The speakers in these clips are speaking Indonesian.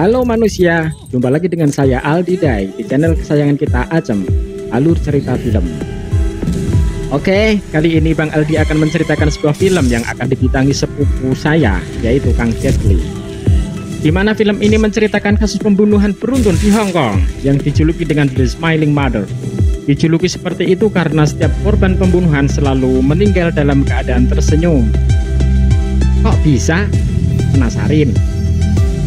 Halo manusia, jumpa lagi dengan saya Aldi Dai di channel kesayangan kita Acem, Alur Cerita Film. Oke, kali ini Bang Aldi akan menceritakan sebuah film yang akan dibintangi sepupu saya, yaitu Kang Jet Li. Di mana film ini menceritakan kasus pembunuhan beruntun di Hong Kong yang dijuluki dengan The Smiling Mother. Dijuluki seperti itu karena setiap korban pembunuhan selalu meninggal dalam keadaan tersenyum. Kok bisa? Penasarin?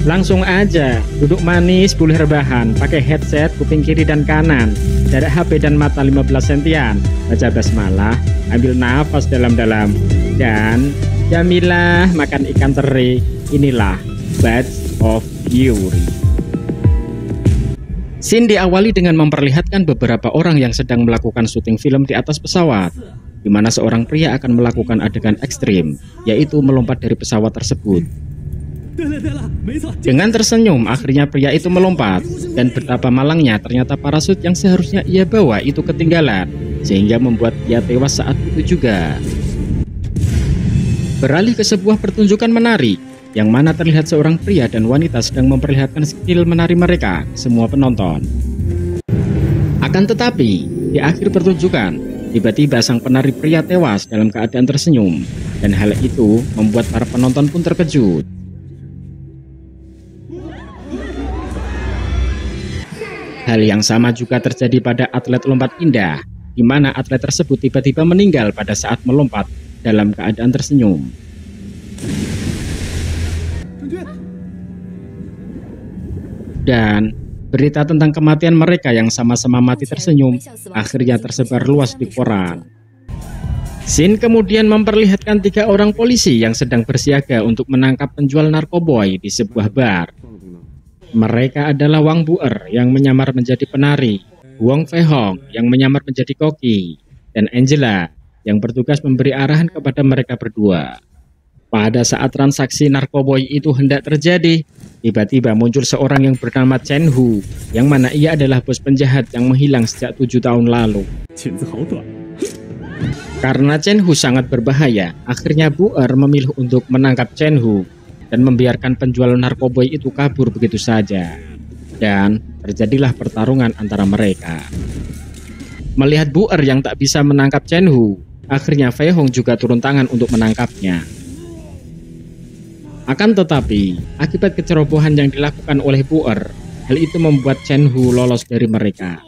Langsung aja, duduk manis, boleh rebahan, pakai headset, kuping kiri dan kanan, jarak HP dan mata 15 sentian, baca basmalah, ambil nafas dalam-dalam, dan jamilah makan ikan teri. Inilah Badge of Fury. Scene diawali dengan memperlihatkan beberapa orang yang sedang melakukan syuting film di atas pesawat, di mana seorang pria akan melakukan adegan ekstrim, yaitu melompat dari pesawat tersebut. Dengan tersenyum, akhirnya pria itu melompat, dan betapa malangnya ternyata parasut yang seharusnya ia bawa itu ketinggalan, sehingga membuat ia tewas saat itu juga. Beralih ke sebuah pertunjukan menari, yang mana terlihat seorang pria dan wanita sedang memperlihatkan skill menari mereka ke semua penonton. Akan tetapi, di akhir pertunjukan, tiba-tiba sang penari pria tewas dalam keadaan tersenyum, dan hal itu membuat para penonton pun terkejut. Hal yang sama juga terjadi pada atlet lompat indah, di mana atlet tersebut tiba-tiba meninggal pada saat melompat dalam keadaan tersenyum. Dan berita tentang kematian mereka yang sama-sama mati tersenyum akhirnya tersebar luas di koran. Scene kemudian memperlihatkan 3 orang polisi yang sedang bersiaga untuk menangkap penjual narkoboy di sebuah bar. Mereka adalah Wang Buer yang menyamar menjadi penari, Wong Fei Hong yang menyamar menjadi koki, dan Angela yang bertugas memberi arahan kepada mereka berdua. Pada saat transaksi narkoboy itu hendak terjadi, tiba-tiba muncul seorang yang bernama Chen Hu, yang mana ia adalah bos penjahat yang menghilang sejak 7 tahun lalu. Karena Chen Hu sangat berbahaya, akhirnya Buer memilih untuk menangkap Chen Hu dan membiarkan penjual narkoboy itu kabur begitu saja. Dan terjadilah pertarungan antara mereka. Melihat Buer yang tak bisa menangkap Chen Hu, akhirnya Fei Hong juga turun tangan untuk menangkapnya. Akan tetapi, akibat kecerobohan yang dilakukan oleh Buer, hal itu membuat Chen Hu lolos dari mereka.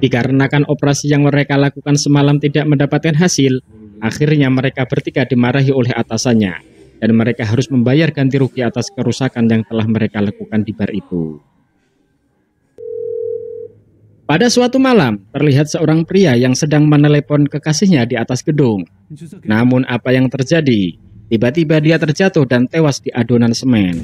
Dikarenakan operasi yang mereka lakukan semalam tidak mendapatkan hasil, akhirnya mereka bertiga dimarahi oleh atasannya, dan mereka harus membayar ganti rugi atas kerusakan yang telah mereka lakukan di bar itu. Pada suatu malam, terlihat seorang pria yang sedang menelepon kekasihnya di atas gedung. Namun apa yang terjadi? Tiba-tiba dia terjatuh dan tewas di adonan semen.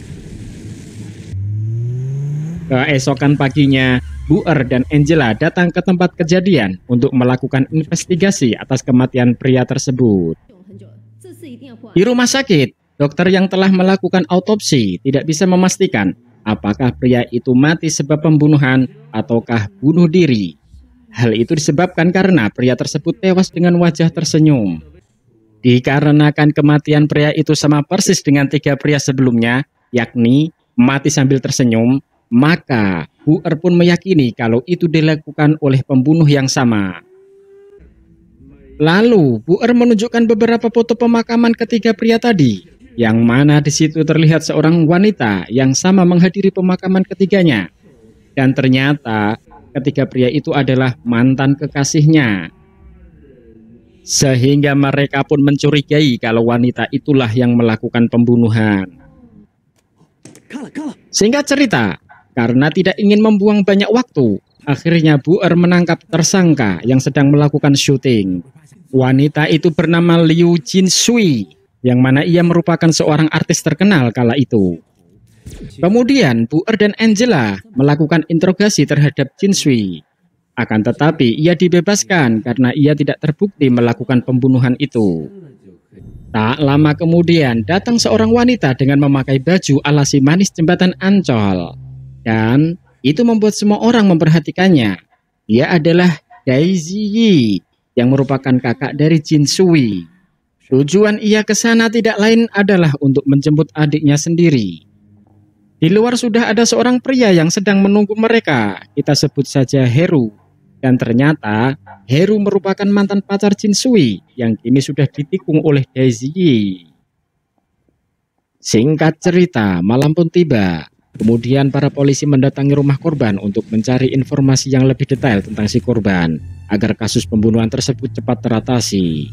Keesokan paginya, Buer dan Angela datang ke tempat kejadian untuk melakukan investigasi atas kematian pria tersebut. Di rumah sakit, dokter yang telah melakukan autopsi tidak bisa memastikan apakah pria itu mati sebab pembunuhan ataukah bunuh diri. Hal itu disebabkan karena pria tersebut tewas dengan wajah tersenyum. Dikarenakan kematian pria itu sama persis dengan 3 pria sebelumnya, yakni mati sambil tersenyum, maka Buer pun meyakini kalau itu dilakukan oleh pembunuh yang sama. Lalu Buer menunjukkan beberapa foto pemakaman ketiga pria tadi, yang mana di situ terlihat seorang wanita yang sama menghadiri pemakaman ketiganya. Dan ternyata ketiga pria itu adalah mantan kekasihnya. Sehingga mereka pun mencurigai kalau wanita itulah yang melakukan pembunuhan. Singkat cerita, karena tidak ingin membuang banyak waktu, akhirnya Buer menangkap tersangka yang sedang melakukan syuting. Wanita itu bernama Liu Jinsui, yang mana ia merupakan seorang artis terkenal kala itu. Kemudian Buer dan Angela melakukan interogasi terhadap Jinsui. Akan tetapi ia dibebaskan karena ia tidak terbukti melakukan pembunuhan itu. Tak lama kemudian datang seorang wanita dengan memakai baju ala si manis jembatan Ancol. Dan itu membuat semua orang memperhatikannya. Dia adalah Daisy Yi, yang merupakan kakak dari Jinsui. Tujuan ia ke sana tidak lain adalah untuk menjemput adiknya sendiri. Di luar sudah ada seorang pria yang sedang menunggu mereka. Kita sebut saja Heru. Dan ternyata Heru merupakan mantan pacar Jin Sui yang kini sudah ditikung oleh Daisy. Singkat cerita, malam pun tiba. Kemudian para polisi mendatangi rumah korban untuk mencari informasi yang lebih detail tentang si korban, agar kasus pembunuhan tersebut cepat teratasi.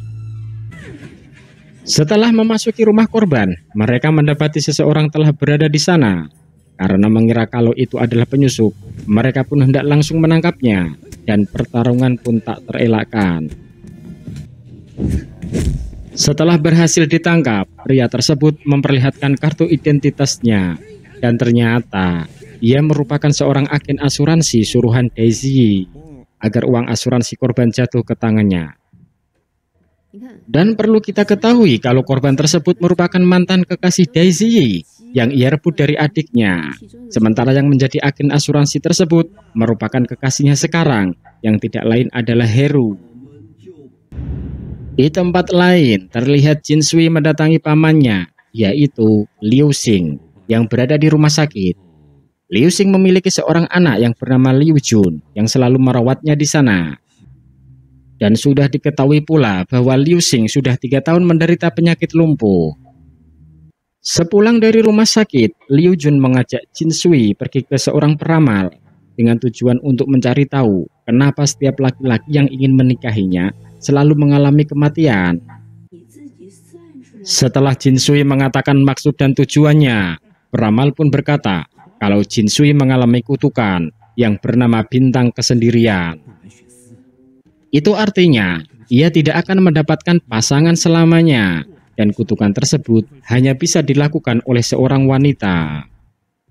Setelah memasuki rumah korban, mereka mendapati seseorang telah berada di sana. Karena mengira kalau itu adalah penyusup, mereka pun hendak langsung menangkapnya, dan pertarungan pun tak terelakkan. Setelah berhasil ditangkap, pria tersebut memperlihatkan kartu identitasnya, dan ternyata ia merupakan seorang agen asuransi suruhan Daisy, agar uang asuransi korban jatuh ke tangannya. Dan perlu kita ketahui kalau korban tersebut merupakan mantan kekasih Daisy yang ia rebut dari adiknya. Sementara yang menjadi agen asuransi tersebut merupakan kekasihnya sekarang, yang tidak lain adalah Heru. Di tempat lain terlihat Jin Sui mendatangi pamannya, yaitu Liu Xing, yang berada di rumah sakit. Liu Xing memiliki seorang anak yang bernama Liu Jun yang selalu merawatnya di sana. Dan sudah diketahui pula bahwa Liu Xing sudah 3 tahun menderita penyakit lumpuh. Sepulang dari rumah sakit, Liu Jun mengajak Jin Sui pergi ke seorang peramal dengan tujuan untuk mencari tahu kenapa setiap laki-laki yang ingin menikahinya selalu mengalami kematian. Setelah Jin Sui mengatakan maksud dan tujuannya, peramal pun berkata kalau Jin Sui mengalami kutukan yang bernama bintang kesendirian. Itu artinya ia tidak akan mendapatkan pasangan selamanya, dan kutukan tersebut hanya bisa dilakukan oleh seorang wanita.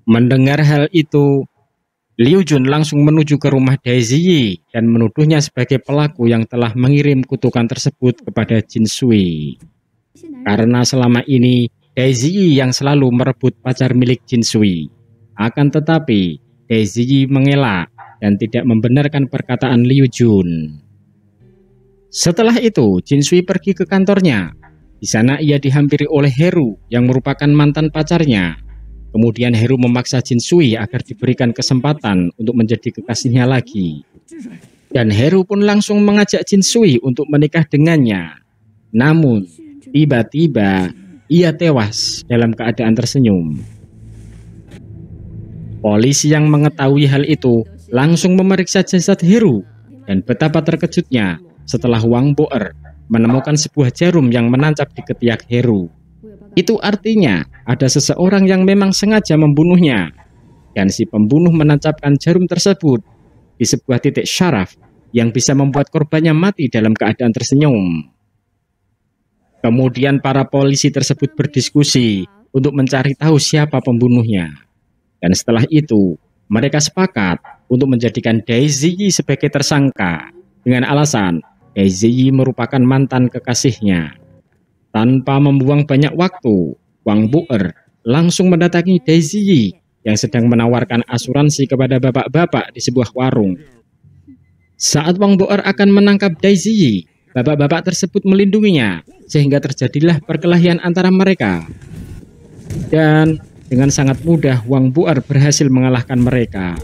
Mendengar hal itu, Liu Jun langsung menuju ke rumah Daisy dan menuduhnya sebagai pelaku yang telah mengirim kutukan tersebut kepada Jin Sui. Karena selama ini Daisy yang selalu merebut pacar milik Jin Sui. Akan tetapi Daisy mengelak dan tidak membenarkan perkataan Liu Jun. Setelah itu, Jin Sui pergi ke kantornya. Di sana ia dihampiri oleh Heru yang merupakan mantan pacarnya. Kemudian Heru memaksa Jin Sui agar diberikan kesempatan untuk menjadi kekasihnya lagi. Dan Heru pun langsung mengajak Jin Sui untuk menikah dengannya. Namun, tiba-tiba ia tewas dalam keadaan tersenyum. Polisi yang mengetahui hal itu langsung memeriksa jasad Heru, dan betapa terkejutnya setelah Wang Boer menemukan sebuah jarum yang menancap di ketiak Heru. Itu artinya ada seseorang yang memang sengaja membunuhnya, dan si pembunuh menancapkan jarum tersebut di sebuah titik syaraf yang bisa membuat korbannya mati dalam keadaan tersenyum. Kemudian para polisi tersebut berdiskusi untuk mencari tahu siapa pembunuhnya. Dan setelah itu, mereka sepakat untuk menjadikan Daisy sebagai tersangka dengan alasan Daisy merupakan mantan kekasihnya. Tanpa membuang banyak waktu, Wang Boer langsung mendatangi Daisy yang sedang menawarkan asuransi kepada bapak-bapak di sebuah warung. Saat Wang Boer akan menangkap Daisy, bapak-bapak tersebut melindunginya, sehingga terjadilah perkelahian antara mereka. Dan dengan sangat mudah Wang Boer berhasil mengalahkan mereka.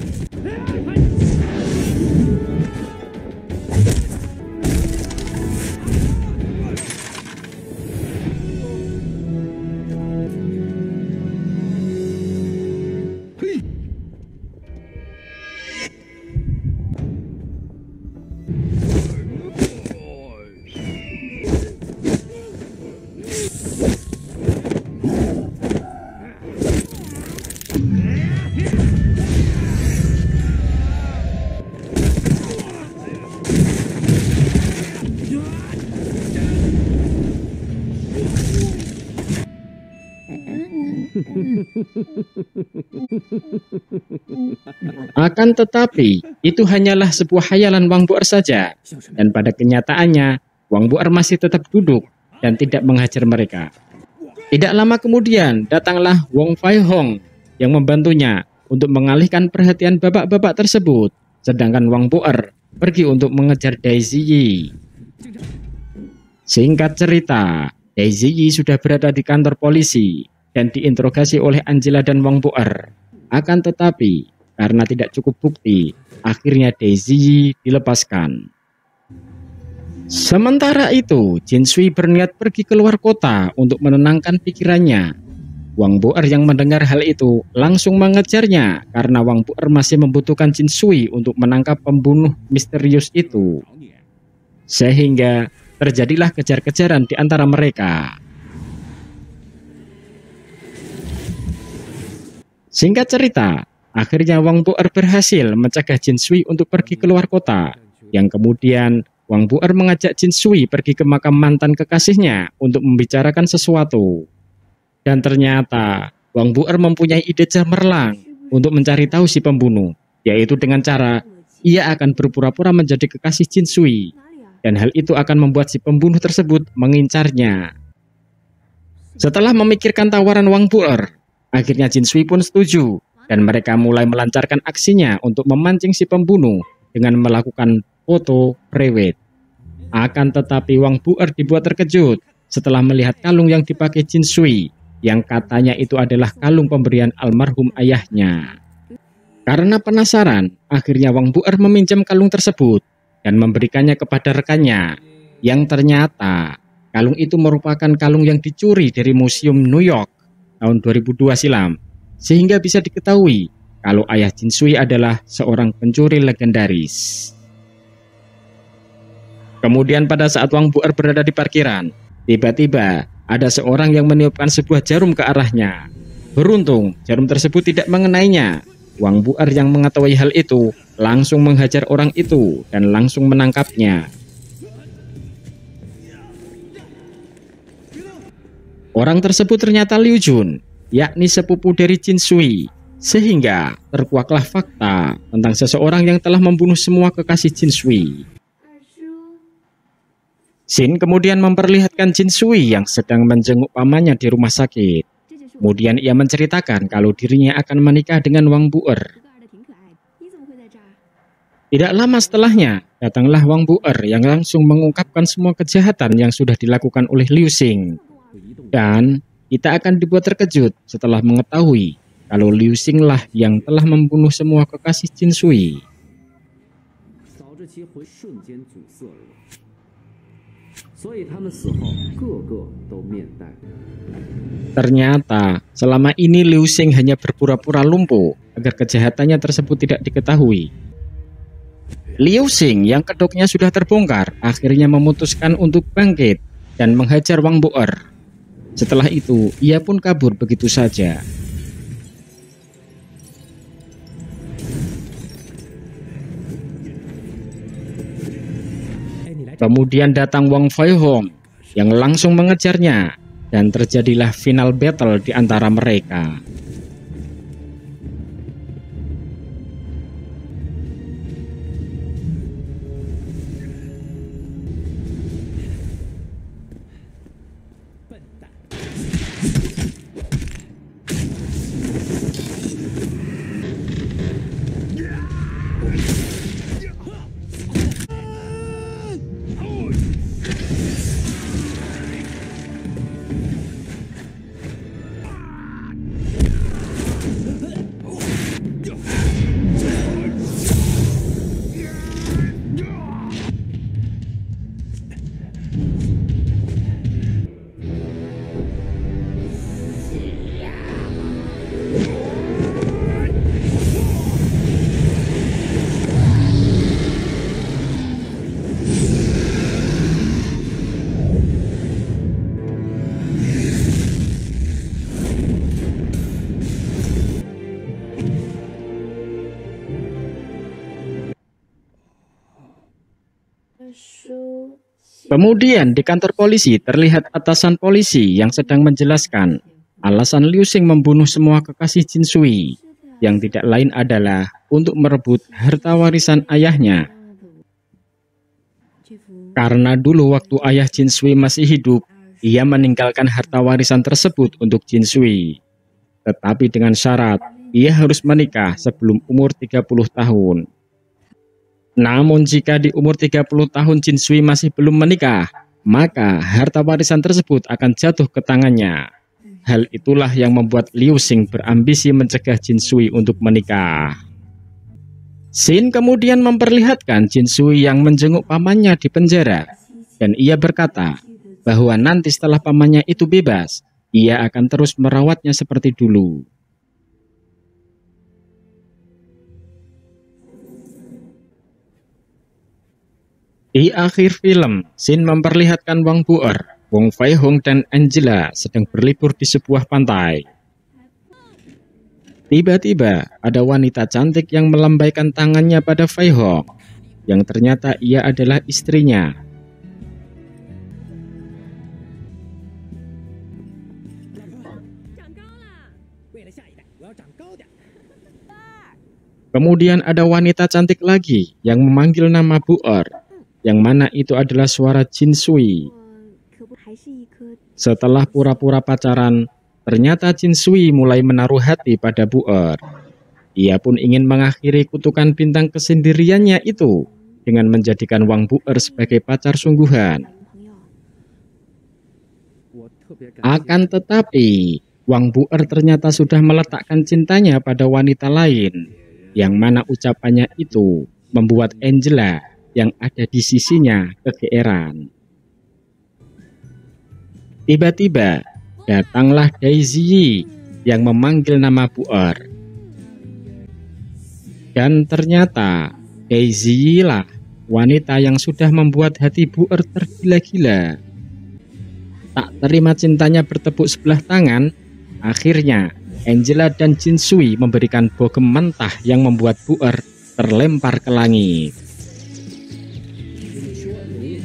Akan tetapi, itu hanyalah sebuah khayalan Wang Boer saja, dan pada kenyataannya, Wang Boer masih tetap duduk dan tidak menghajar mereka. Tidak lama kemudian, datanglah Wong Fai Hong yang membantunya untuk mengalihkan perhatian bapak-bapak tersebut, sedangkan Wang Boer pergi untuk mengejar Daisy. Singkat cerita, Dai Ziyi sudah berada di kantor polisi dan diinterogasi oleh Angela dan Wang Bu'er. Akan tetapi, karena tidak cukup bukti, akhirnya Dai Ziyi dilepaskan. Sementara itu, Jin Shui berniat pergi keluar kota untuk menenangkan pikirannya. Wang Bu'er yang mendengar hal itu langsung mengejarnya karena Wang Bu'er masih membutuhkan Jin Shui untuk menangkap pembunuh misterius itu. Sehingga terjadilah kejar-kejaran di antara mereka. Singkat cerita, akhirnya Wang Bu'er berhasil mencegah Jin Shui untuk pergi keluar kota, yang kemudian Wang Bu'er mengajak Jin Shui pergi ke makam mantan kekasihnya untuk membicarakan sesuatu. Dan ternyata Wang Bu'er mempunyai ide cemerlang untuk mencari tahu si pembunuh, yaitu dengan cara ia akan berpura-pura menjadi kekasih Jin Shui, dan hal itu akan membuat si pembunuh tersebut mengincarnya. Setelah memikirkan tawaran Wang Bu'er, akhirnya Jin Shui pun setuju, dan mereka mulai melancarkan aksinya untuk memancing si pembunuh dengan melakukan foto prewed. Akan tetapi Wang Bu'er dibuat terkejut setelah melihat kalung yang dipakai Jin Shui, yang katanya itu adalah kalung pemberian almarhum ayahnya. Karena penasaran, akhirnya Wang Bu'er meminjam kalung tersebut dan memberikannya kepada rekannya, yang ternyata kalung itu merupakan kalung yang dicuri dari Museum New York tahun 2002 silam, sehingga bisa diketahui kalau ayah Jin Shui adalah seorang pencuri legendaris. Kemudian pada saat Wang Bu'er berada di parkiran, tiba-tiba ada seorang yang meniupkan sebuah jarum ke arahnya. Beruntung, jarum tersebut tidak mengenainya. Wang Bu'er yang mengetahui hal itu langsung menghajar orang itu dan langsung menangkapnya. Orang tersebut ternyata Liu Jun, yakni sepupu dari Jin Shui, sehingga terkuaklah fakta tentang seseorang yang telah membunuh semua kekasih Jin Shui. Xin kemudian memperlihatkan Jin Shui yang sedang menjenguk pamannya di rumah sakit. Kemudian ia menceritakan kalau dirinya akan menikah dengan Wang Bu'er. Tidak lama setelahnya, datanglah Wang Bu'er yang langsung mengungkapkan semua kejahatan yang sudah dilakukan oleh Liu Xing. Dan kita akan dibuat terkejut setelah mengetahui kalau Liu Xing lah yang telah membunuh semua kekasih Jin Shui. Ternyata selama ini Liu Xing hanya berpura-pura lumpuh agar kejahatannya tersebut tidak diketahui. Liu Xing yang kedoknya sudah terbongkar akhirnya memutuskan untuk bangkit dan menghajar Wang Bu'er. Setelah itu ia pun kabur begitu saja. Kemudian datang Wang Feihong yang langsung mengejarnya dan terjadilah final battle di antara mereka. Kemudian di kantor polisi terlihat atasan polisi yang sedang menjelaskan alasan Liu Xing membunuh semua kekasih Jin Shui, yang tidak lain adalah untuk merebut harta warisan ayahnya. Karena dulu waktu ayah Jin Shui masih hidup, ia meninggalkan harta warisan tersebut untuk Jin Shui. Tetapi dengan syarat, ia harus menikah sebelum umur 30 tahun. Namun jika di umur 30 tahun Jin Shui masih belum menikah, maka harta warisan tersebut akan jatuh ke tangannya. Hal itulah yang membuat Liu Xing berambisi mencegah Jin Shui untuk menikah. Xin kemudian memperlihatkan Jin Shui yang menjenguk pamannya di penjara, dan ia berkata bahwa nanti setelah pamannya itu bebas, ia akan terus merawatnya seperti dulu. Di akhir film, Xin memperlihatkan Wang Buer, Wong Fei Hong dan Angela sedang berlibur di sebuah pantai. Tiba-tiba ada wanita cantik yang melambaikan tangannya pada Fei Hong, yang ternyata ia adalah istrinya. Kemudian ada wanita cantik lagi yang memanggil nama Buer, yang mana itu adalah suara Jin Shui. Setelah pura-pura pacaran, ternyata Jin Shui mulai menaruh hati pada Buer. Ia pun ingin mengakhiri kutukan bintang kesendiriannya itu dengan menjadikan Wang Buer sebagai pacar sungguhan. Akan tetapi, Wang Buer ternyata sudah meletakkan cintanya pada wanita lain, yang mana ucapannya itu membuat Angela yang ada di sisinya kegeeran. Tiba-tiba datanglah Daisy yang memanggil nama Buer. Dan ternyata Daisy lah wanita yang sudah membuat hati Buer tergila-gila. Tak terima cintanya bertepuk sebelah tangan, akhirnya Angela dan Jin Shui memberikan bogem mentah yang membuat Buer terlempar ke langit.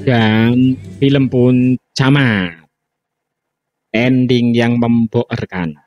Dan film pun camat. Ending yang memboerkan.